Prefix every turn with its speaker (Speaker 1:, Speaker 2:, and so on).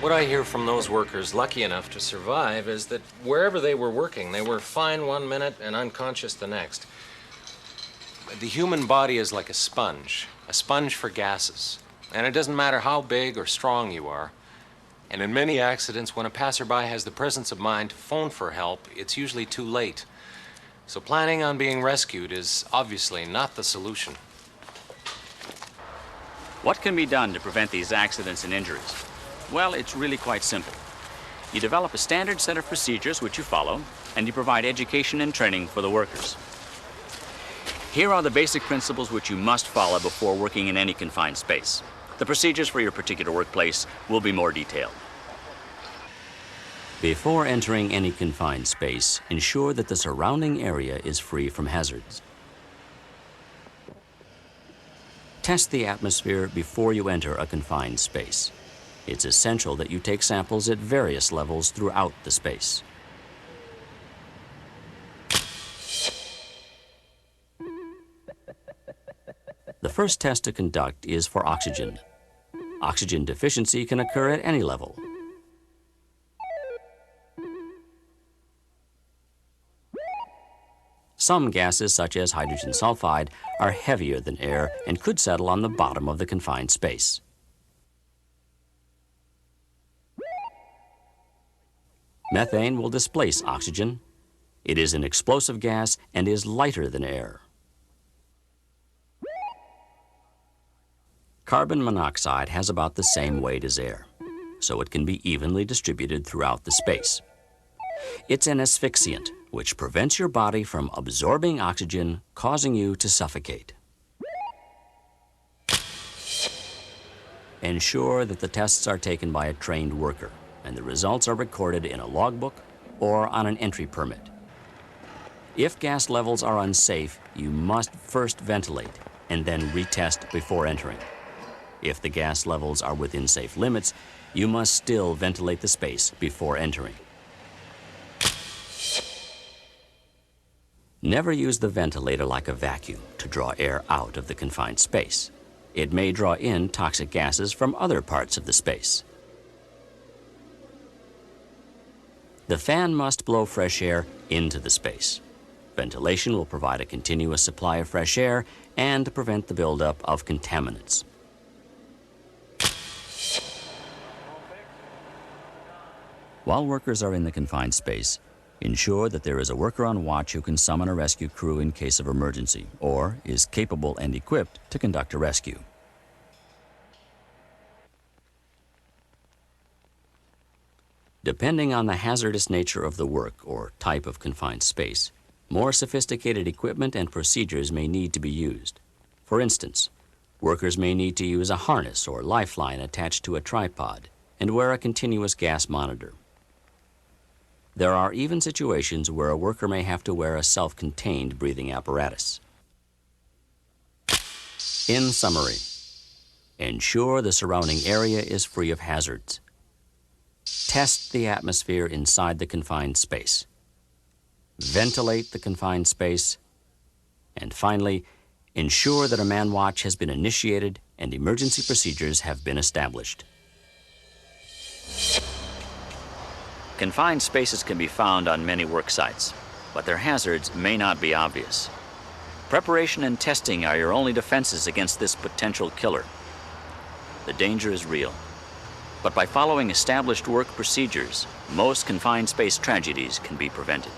Speaker 1: What I hear from those workers lucky enough to survive is that wherever they were working, they were fine one minute and unconscious the next. The human body is like a sponge for gases. And it doesn't matter how big or strong you are. And in many accidents, when a passerby has the presence of mind to phone for help, it's usually too late. So planning on being rescued is obviously not the solution.
Speaker 2: What can be done to prevent these accidents and injuries? Well, it's really quite simple. You develop a standard set of procedures which you follow, and you provide education and training for the workers. Here are the basic principles which you must follow before working in any confined space. The procedures for your particular workplace will be more detailed. Before entering any confined space, ensure that the surrounding area is free from hazards. Test the atmosphere before you enter a confined space. It's essential that you take samples at various levels throughout the space. The first test to conduct is for oxygen. Oxygen deficiency can occur at any level. Some gases, such as hydrogen sulfide, are heavier than air and could settle on the bottom of the confined space. Methane will displace oxygen. It is an explosive gas and is lighter than air. Carbon monoxide has about the same weight as air, so it can be evenly distributed throughout the space. It's an asphyxiant, which prevents your body from absorbing oxygen, causing you to suffocate. Ensure that the tests are taken by a trained worker, and the results are recorded in a logbook or on an entry permit. If gas levels are unsafe, you must first ventilate and then retest before entering. If the gas levels are within safe limits, you must still ventilate the space before entering. Never use the ventilator like a vacuum to draw air out of the confined space. It may draw in toxic gases from other parts of the space. The fan must blow fresh air into the space. Ventilation will provide a continuous supply of fresh air and prevent the buildup of contaminants. While workers are in the confined space, ensure that there is a worker on watch who can summon a rescue crew in case of emergency or is capable and equipped to conduct a rescue. Depending on the hazardous nature of the work or type of confined space, more sophisticated equipment and procedures may need to be used. For instance, workers may need to use a harness or lifeline attached to a tripod and wear a continuous gas monitor. There are even situations where a worker may have to wear a self-contained breathing apparatus. In summary, ensure the surrounding area is free of hazards. Test the atmosphere inside the confined space. Ventilate the confined space. And finally, ensure that a man watch has been initiated and emergency procedures have been established. Confined spaces can be found on many work sites, but their hazards may not be obvious. Preparation and testing are your only defenses against this potential killer. The danger is real, but by following established work procedures, most confined space tragedies can be prevented.